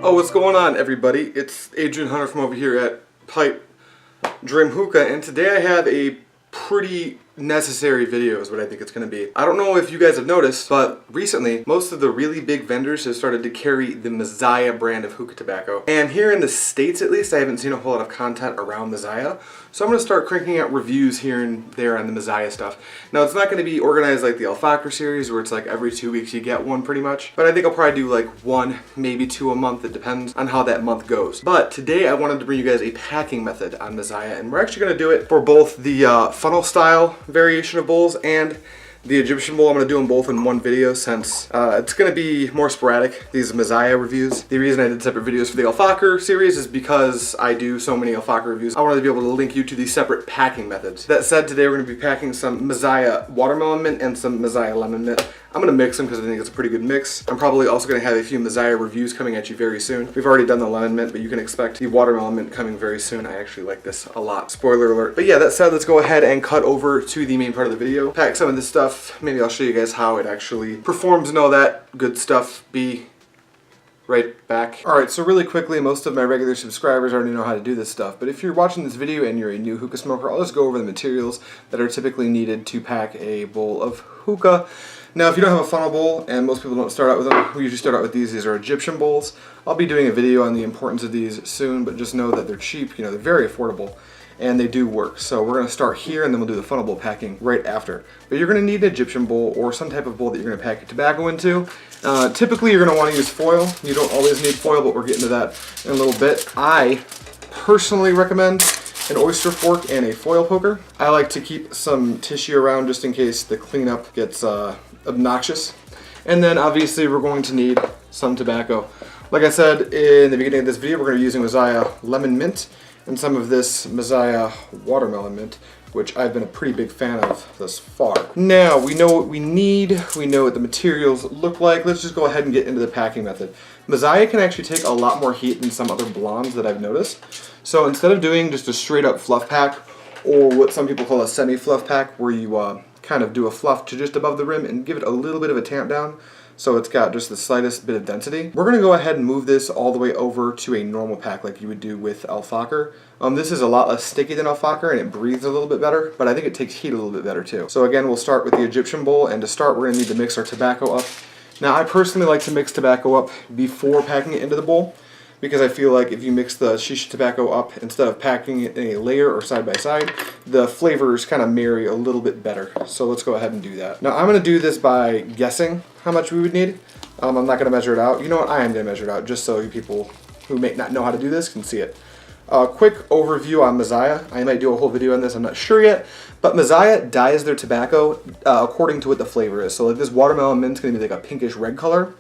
Oh, what's going on, everybody? It's Adrian Hunter from over here at Pipe Dream Hookah, and today I have a pretty necessary video is what I think it's going to be. I don't know if you guys have noticed, but recently most of the really big vendors have started to carry the Mazaya brand of hookah tobacco. And here in the States at least, I haven't seen a whole lot of content around Mazaya. So I'm going to start cranking out reviews here and there on the Mazaya stuff. Now it's not going to be organized like the fakher series where it's like every 2 weeks you get one pretty much. But I think I'll probably do like one, maybe two a month. It depends on how that month goes. But today I wanted to bring you guys a packing method on Mazaya, and we're actually going to do it for both the funnel style variation of bowls and the Egyptian bowl. I'm going to do them both in one video since it's going to be more sporadic, these Mazaya reviews. The reason I did separate videos for the fakher series is because I do so many fakher reviews. I wanted to be able to link you to the separate packing methods. That said, today we're going to be packing some Mazaya watermelon mint and some Mazaya lemon mint. I'm going to mix them because I think it's a pretty good mix. I'm probably also going to have a few Mazaya reviews coming at you very soon. We've already done the lemon mint, but you can expect the watermelon mint coming very soon. I actually like this a lot. Spoiler alert. But yeah, that said, let's go ahead and cut over to the main part of the video. Pack some of this stuff. Maybe I'll show you guys how it actually performs and all that good stuff. Be right back. Alright, so really quickly, most of my regular subscribers already know how to do this stuff, but if you're watching this video and you're a new hookah smoker, I'll just go over the materials that are typically needed to pack a bowl of hookah. Now, if you don't have a funnel bowl, and most people don't start out with them, we usually start out with these. These are Egyptian bowls. I'll be doing a video on the importance of these soon, but just know that they're cheap, they're very affordable, and they do work. So we're going to start here, and then we'll do the funnel bowl packing right after. But you're going to need an Egyptian bowl or some type of bowl that you're going to pack your tobacco into. Typically, you're going to want to use foil. You don't always need foil, but we're getting to that in a little bit. I personally recommend an oyster fork and a foil poker. I like to keep some tissue around just in case the cleanup gets obnoxious. And then obviously we're going to need some tobacco. Like I said in the beginning of this video, we're going to be using Mazaya lemon mint and some of this Mazaya watermelon mint, which I've been a pretty big fan of thus far. Now, we know what we need, we know what the materials look like. Let's just go ahead and get into the packing method. Mazaya can actually take a lot more heat than some other blondes that I've noticed. So instead of doing just a straight up fluff pack, or what some people call a semi-fluff pack, where you kind of do a fluff to just above the rim and give it a little bit of a tamp down, so it's got just the slightest bit of density. We're going to go ahead and move this all the way over to a normal pack like you would do with fakher. This is a lot less sticky than fakher, and it breathes a little bit better, but I think it takes heat a little bit better too. So again, we'll start with the Egyptian bowl, and to start we're going to need to mix our tobacco up. Now, I personally like to mix tobacco up before packing it into the bowl, because I feel like if you mix the Shisha tobacco up instead of packing it in a layer or side by side, the flavors kind of marry a little bit better. So let's go ahead and do that. Now I'm going to do this by guessing how much we would need. I'm not going to measure it out. You know what? I am going to measure it out just so you people who may not know how to do this can see it. Quick overview on Mazaya. I might do a whole video on this, I'm not sure yet. But Mazaya dyes their tobacco according to what the flavor is. So like this watermelon mint is going to be like a pinkish red color.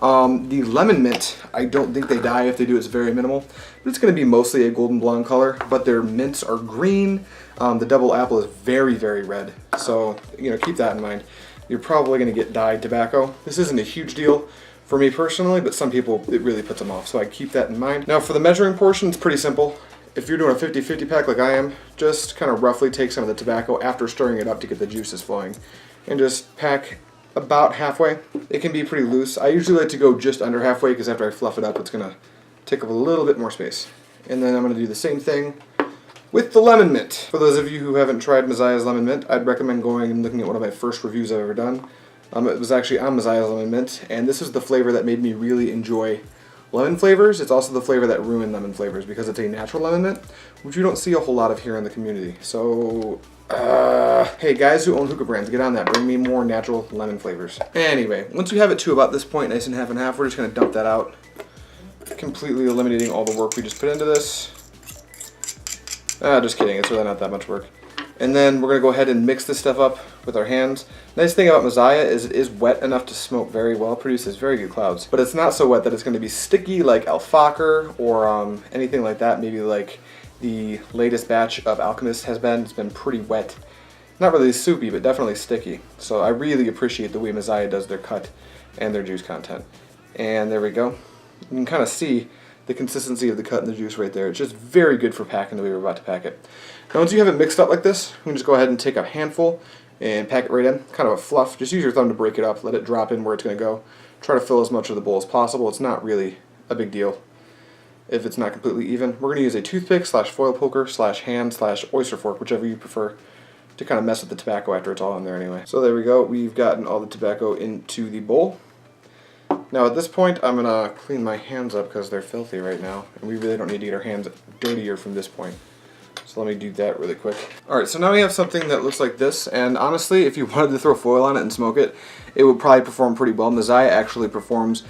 The lemon mint, I don't think they dye. If they do, it's very minimal. But it's going to be mostly a golden blonde color. But their mints are green. The double apple is very, very red. So, keep that in mind. You're probably going to get dyed tobacco. This isn't a huge deal for me personally, but some people, it really puts them off. So I keep that in mind. Now for the measuring portion, it's pretty simple. If you're doing a 50-50 pack like I am, just kind of roughly take some of the tobacco after stirring it up to get the juices flowing. And just pack about halfway. It can be pretty loose. I usually like to go just under halfway because after I fluff it up, it's going to take up a little bit more space. And then I'm going to do the same thing with the lemon mint. For those of you who haven't tried Mazaya's lemon mint, I'd recommend going and looking at one of my first reviews I've ever done. It was actually on Mazaya's lemon mint, and this is the flavor that made me really enjoy lemon flavors. It's also the flavor that ruined lemon flavors because it's a natural lemon mint, which you don't see a whole lot of here in the community. So, hey guys who own hookah brands, get on that. Bring me more natural lemon flavors. Anyway, once you have it to about this point, nice and half, we're just going to dump that out, completely eliminating all the work we just put into this. Just kidding, it's really not that much work. And then we're going to go ahead and mix this stuff up with our hands. Nice thing about Mazaya is it is wet enough to smoke very well, produces very good clouds. But it's not so wet that it's going to be sticky like fakher or anything like that. Maybe like the latest batch of Alchemist has been. It's been pretty wet. Not really soupy, but definitely sticky. So I really appreciate the way Mazaya does their cut and their juice content. And there we go. You can kind of see the consistency of the cut and the juice right there. It's just very good for packing the way we're about to pack it. Now once you have it mixed up like this, you can just go ahead and take a handful and pack it right in. Kind of a fluff. Just use your thumb to break it up. Let it drop in where it's going to go. Try to fill as much of the bowl as possible. It's not really a big deal if it's not completely even. We're going to use a toothpick slash foil poker slash hand slash oyster fork, whichever you prefer, to kind of mess with the tobacco after it's all in there anyway. So there we go. We've gotten all the tobacco into the bowl. Now at this point I'm going to clean my hands up because they're filthy right now, and we really don't need to get our hands dirtier from this point. So let me do that really quick. Alright, so now we have something that looks like this, and honestly if you wanted to throw foil on it and smoke it, it would probably perform pretty well. Mazaya actually performs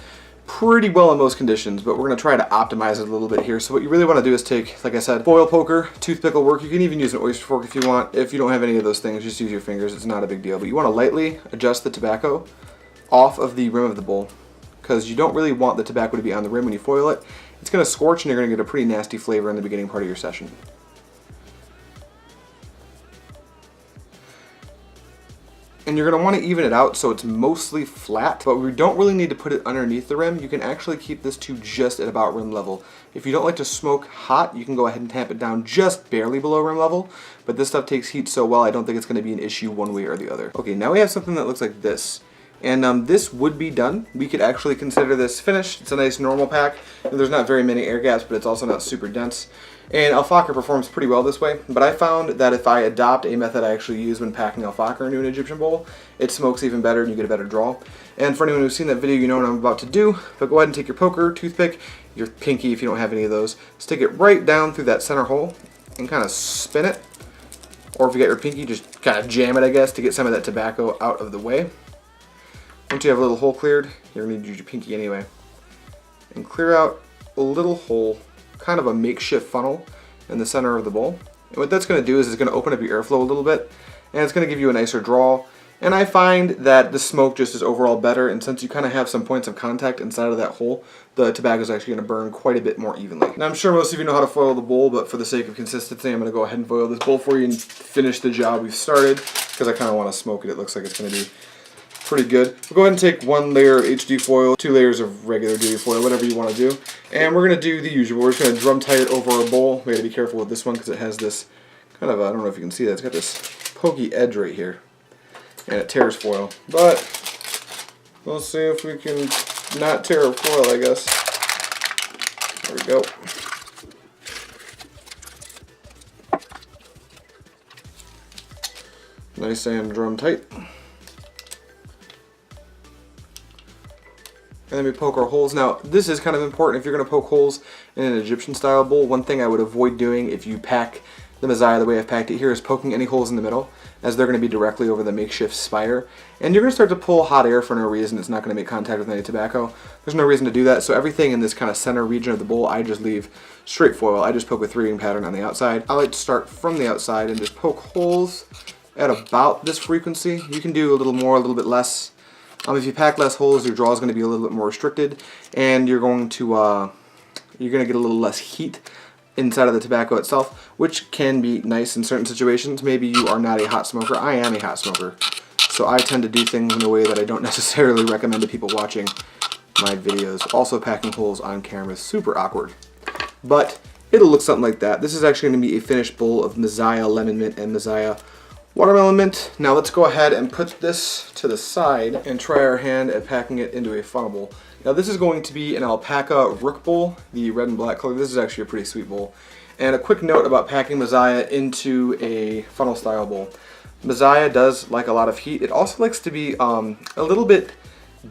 pretty well in most conditions, but we're going to try to optimize it a little bit here. So what you really want to do is take, like I said, foil poker, toothpick will work. You can even use an oyster fork if you want. If you don't have any of those things, just use your fingers. It's not a big deal. But you want to lightly adjust the tobacco off of the rim of the bowl, because you don't really want the tobacco to be on the rim when you foil it. It's going to scorch and you're going to get a pretty nasty flavor in the beginning part of your session. And you're going to want to even it out so it's mostly flat, but we don't really need to put it underneath the rim. You can actually keep this to just at about rim level. If you don't like to smoke hot, you can go ahead and tamp it down just barely below rim level, but this stuff takes heat so well I don't think it's going to be an issue one way or the other. Okay, now we have something that looks like this. And this would be done. We could actually consider this finished. It's a nice normal pack. And there's not very many air gaps, but it's also not super dense. And fakher performs pretty well this way, but I found that if I adopt a method I actually use when packing fakher into an Egyptian bowl, it smokes even better and you get a better draw. And for anyone who's seen that video, you know what I'm about to do, but go ahead and take your poker, toothpick, your pinky if you don't have any of those, stick it right down through that center hole and kind of spin it. Or if you got your pinky, just kind of jam it, I guess, to get some of that tobacco out of the way. Once you have a little hole cleared, you're going to use your pinky anyway. And clear out a little hole, kind of a makeshift funnel in the center of the bowl. And what that's going to do is it's going to open up your airflow a little bit, and it's going to give you a nicer draw. And I find that the smoke just is overall better, and since you kind of have some points of contact inside of that hole, the tobacco is actually going to burn quite a bit more evenly. Now I'm sure most of you know how to foil the bowl, but for the sake of consistency I'm going to go ahead and foil this bowl for you and finish the job we've started, because I kind of want to smoke it. It looks like it's going to be pretty good. We'll go ahead and take 1 layer of HD foil, 2 layers of regular duty foil, whatever you want to do. And we're going to do the usual. We're just going to drum tight it over our bowl. We got to be careful with this one because it has this kind of, I don't know if you can see that, it's got this pokey edge right here. And it tears foil. But we'll see if we can not tear our foil, I guess. There we go. Nice and drum tight. And then we poke our holes. Now, this is kind of important if you're going to poke holes in an Egyptian style bowl. One thing I would avoid doing if you pack the Mazaya the way I've packed it here is poking any holes in the middle, as they're going to be directly over the makeshift spire. And you're going to start to pull hot air for no reason. It's not going to make contact with any tobacco. There's no reason to do that. So everything in this kind of center region of the bowl, I just leave straight foil. I just poke a 3-ring pattern on the outside. I like to start from the outside and just poke holes at about this frequency. You can do a little more, a little bit less. If you pack less holes, your draw is going to be a little bit more restricted, and you're going to get a little less heat inside of the tobacco itself, which can be nice in certain situations. Maybe you are not a hot smoker. I am a hot smoker, so I tend to do things in a way that I don't necessarily recommend to people watching my videos. Also, packing holes on camera is super awkward, but it'll look something like that. This is actually going to be a finished bowl of Mazaya lemon mint and Mazaya watermelon mint. Now let's go ahead and put this to the side and try our hand at packing it into a funnel bowl. Now this is going to be an alpaca rook bowl, the red and black color. This is actually a pretty sweet bowl. And a quick note about packing Mazaya into a funnel style bowl. Mazaya does like a lot of heat. It also likes to be a little bit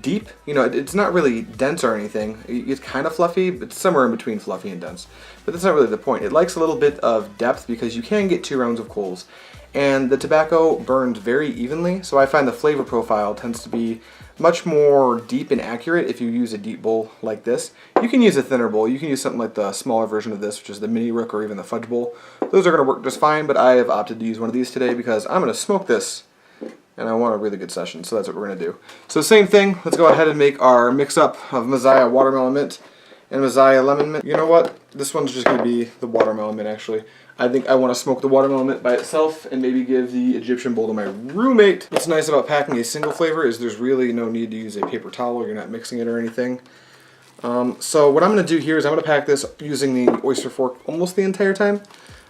deep. You know, it's not really dense or anything. It's kind of fluffy, but it's somewhere in between fluffy and dense. But that's not really the point. It likes a little bit of depth because you can get 2 rounds of coals. And the tobacco burns very evenly, so I find the flavor profile tends to be much more deep and accurate if you use a deep bowl like this. You can use a thinner bowl. You can use something like the smaller version of this, which is the mini rook or even the fudge bowl. Those are going to work just fine, but I have opted to use one of these today because I'm going to smoke this and I want a really good session, so that's what we're going to do. So same thing, let's go ahead and make our mix-up of Mazaya watermelon mint and Mazaya lemon mint. You know what? This one's just going to be the watermelon mint, actually. I think I want to smoke the watermelon mint by itself and maybe give the Egyptian bowl to my roommate. What's nice about packing a single flavor is there's really no need to use a paper towel. You're not mixing it or anything. So what I'm going to do here is I'm going to pack this using the oyster fork almost the entire time.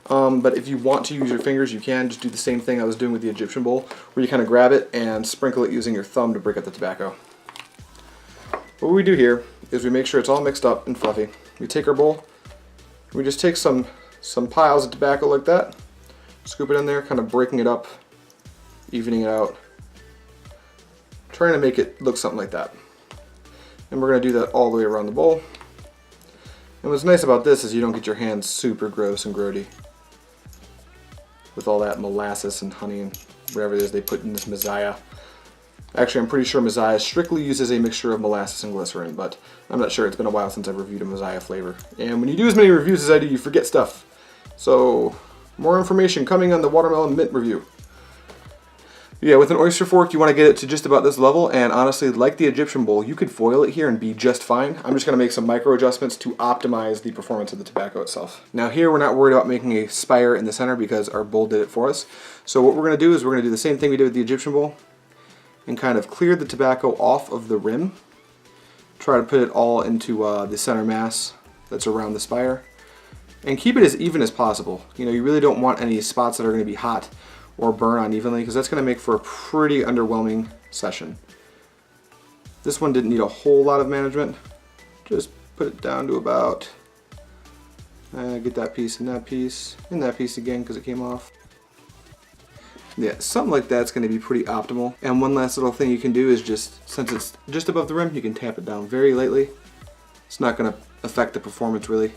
But if you want to use your fingers, you can. Just do the same thing I was doing with the Egyptian bowl, where you kind of grab it and sprinkle it using your thumb to break up the tobacco. what we do here is we make sure it's all mixed up and fluffy. We take our bowl, we just take some piles of tobacco like that, scoop it in there, kind of breaking it up, evening it out, trying to make it look something like that. And we're going to do that all the way around the bowl. And what's nice about this is you don't get your hands super gross and grody with all that molasses and honey and whatever it is they put in this Mazaya. Actually, I'm pretty sure Mazaya strictly uses a mixture of molasses and glycerin, but I'm not sure. It's been a while since I've reviewed a Mazaya flavor. And when you do as many reviews as I do, you forget stuff. So, more information coming on the watermelon mint review. Yeah, with an oyster fork, you want to get it to just about this level, and honestly, like the Egyptian bowl, you could foil it here and be just fine. I'm just going to make some micro adjustments to optimize the performance of the tobacco itself. Now here, we're not worried about making a spire in the center because our bowl did it for us. So what we're going to do is we're going to do the same thing we did with the Egyptian bowl and kind of clear the tobacco off of the rim. Try to put it all into the center mass that's around the spire. And keep it as even as possible. You know, you really don't want any spots that are going to be hot or burn unevenly, because that's going to make for a pretty underwhelming session. This one didn't need a whole lot of management. Just put it down to about, get that piece and that piece again because it came off. Yeah, something like that's going to be pretty optimal. And one last little thing you can do is just, since it's just above the rim, you can tamp it down very lightly. It's not going to affect the performance really.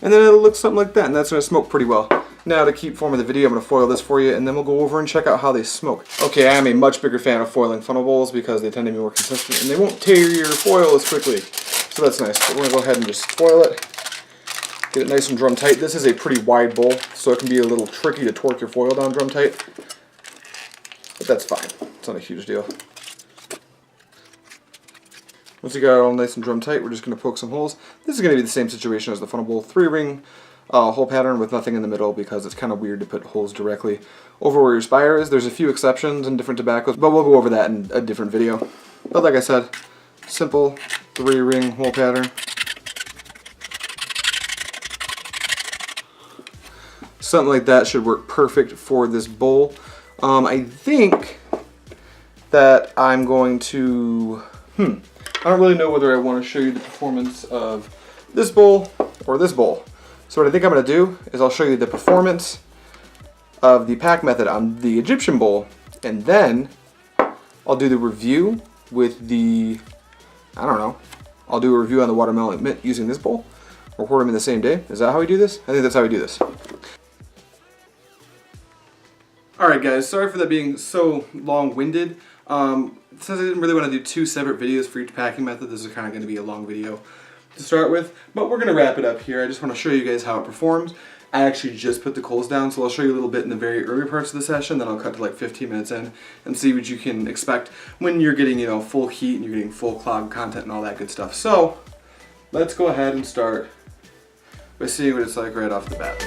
And then it'll look something like that, and that's going to smoke pretty well. Now to keep forming the video, I'm going to foil this for you, and then we'll go over and check out how they smoke. Okay, I am a much bigger fan of foiling funnel bowls because they tend to be more consistent, and they won't tear your foil as quickly. So that's nice. But we're going to go ahead and just foil it. Get it nice and drum tight. This is a pretty wide bowl, so it can be a little tricky to torque your foil down drum tight. But that's fine. It's not a huge deal. Once you got it all nice and drum tight, we're just going to poke some holes. This is going to be the same situation as the funnel bowl. 3-ring hole pattern with nothing in the middle because it's kind of weird to put holes directly over where your spire is. There's a few exceptions in different tobaccos, but we'll go over that in a different video. But like I said, simple 3-ring hole pattern. Something like that should work perfect for this bowl. I think that I'm going to, I don't really know whether I want to show you the performance of this bowl or this bowl. So what I think I'm going to do is I'll show you the performance of the pack method on the Egyptian bowl, and then I'll do the review with the, I'll do a review on the watermelon mint using this bowl. Record them in the same day. Is that how we do this? I think that's how we do this. Alright guys, sorry for that being so long-winded. Since I didn't really want to do 2 separate videos for each packing method, this is kind of going to be a long video to start with. But we're going to wrap it up here. I just want to show you guys how it performs. I actually just put the coals down, so I'll show you a little bit in the very early parts of the session, then I'll cut to like 15 minutes in and see what you can expect when you're getting, you know, full heat and you're getting full cloud content and all that good stuff. So, let's go ahead and start by seeing what it's like right off the bat.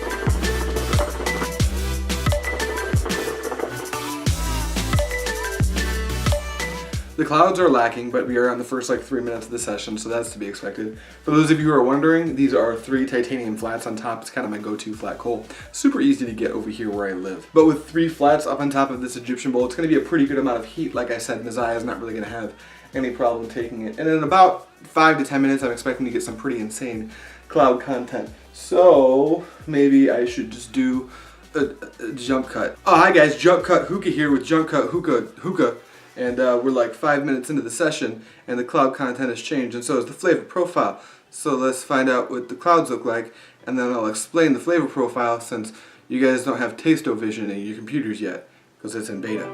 The clouds are lacking, but we are on the first like 3 minutes of the session, so that's to be expected. For those of you who are wondering, these are 3 titanium flats on top. It's kind of my go-to flat coal. Super easy to get over here where I live. But with 3 flats up on top of this Egyptian bowl, it's going to be a pretty good amount of heat. Like I said, Mazaya is not really going to have any problem taking it. And in about 5 to 10 minutes, I'm expecting to get some pretty insane cloud content. So maybe I should just do a jump cut. Oh, hi guys, Jump Cut Hookah here with Jump Cut Hookah. And we're like 5 minutes into the session, and the cloud content has changed, and so has the flavor profile. So let's find out what the clouds look like, and then I'll explain the flavor profile since you guys don't have taste-o-vision in your computers yet, because it's in beta.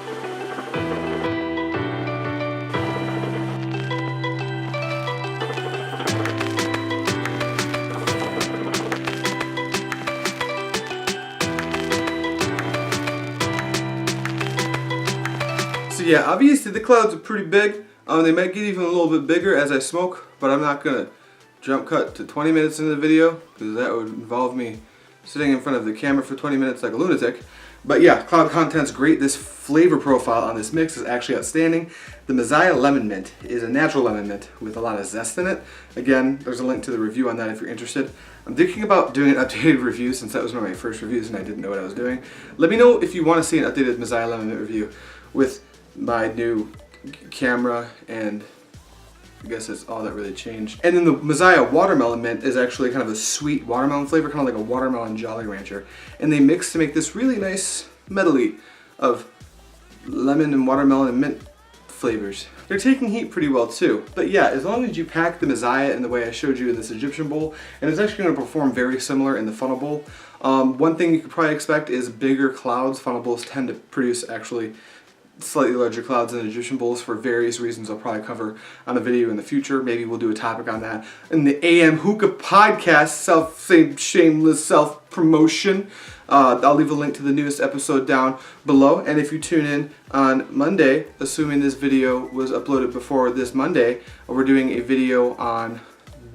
Yeah, obviously the clouds are pretty big. They might get even a little bit bigger as I smoke, but I'm not gonna jump cut to 20 minutes into the video because that would involve me sitting in front of the camera for 20 minutes like a lunatic. But yeah, cloud content's great. This flavor profile on this mix is actually outstanding. The Mazaya lemon mint is a natural lemon mint with a lot of zest in it. Again, there's a link to the review on that if you're interested. I'm thinking about doing an updated review since that was one of my first reviews and I didn't know what I was doing. Let me know if you want to see an updated Mazaya lemon mint review with my new camera and I guess that's all that really changed. And then the Mazaya watermelon mint is actually kind of a sweet watermelon flavor, kind of like a watermelon Jolly Rancher. And they mix to make this really nice medley of lemon and watermelon and mint flavors. They're taking heat pretty well too. But yeah, as long as you pack the Mazaya in the way I showed you in this Egyptian bowl, and it's actually going to perform very similar in the funnel bowl. One thing you could probably expect is bigger clouds. Funnel bowls tend to produce actually slightly larger clouds than Egyptian bowls for various reasons I'll probably cover on a video in the future. Maybe we'll do a topic on that in the AM Hookah podcast, shameless self-promotion. I'll leave a link to the newest episode down below, and if you tune in on Monday, assuming this video was uploaded before this Monday, we're doing a video on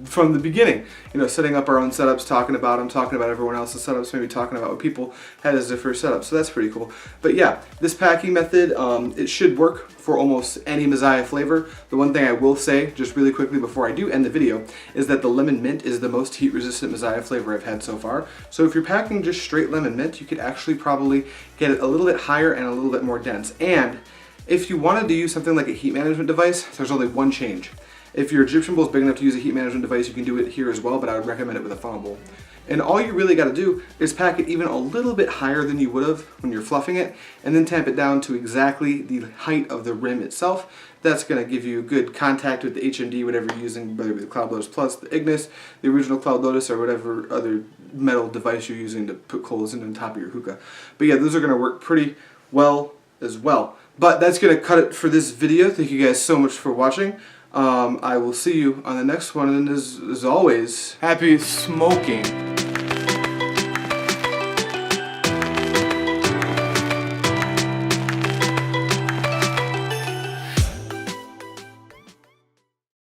from the beginning, you know, setting up our own setups, talking about them, talking about everyone else's setups, maybe talking about what people had as their first setup. So that's pretty cool. But yeah, this packing method, it should work for almost any Mazaya flavor. The one thing I will say, just really quickly before I do end the video, is that the lemon mint is the most heat resistant Mazaya flavor I've had so far. So if you're packing just straight lemon mint, you could actually probably get it a little bit higher and a little bit more dense. And if you wanted to use something like a heat management device, there's only one change. If your Egyptian bowl is big enough to use a heat management device, you can do it here as well, but I would recommend it with a funnel bowl. And all you really got to do is pack it even a little bit higher than you would have when you're fluffing it, and then tamp it down to exactly the height of the rim itself. That's going to give you good contact with the HMD, whatever you're using, whether it be the Cloud Lotus Plus, the Ignis, the original Cloud Lotus, or whatever other metal device you're using to put coals in on top of your hookah. But yeah, those are going to work pretty well as well. But that's going to cut it for this video. Thank you guys so much for watching. I will see you on the next one, and as always, happy smoking.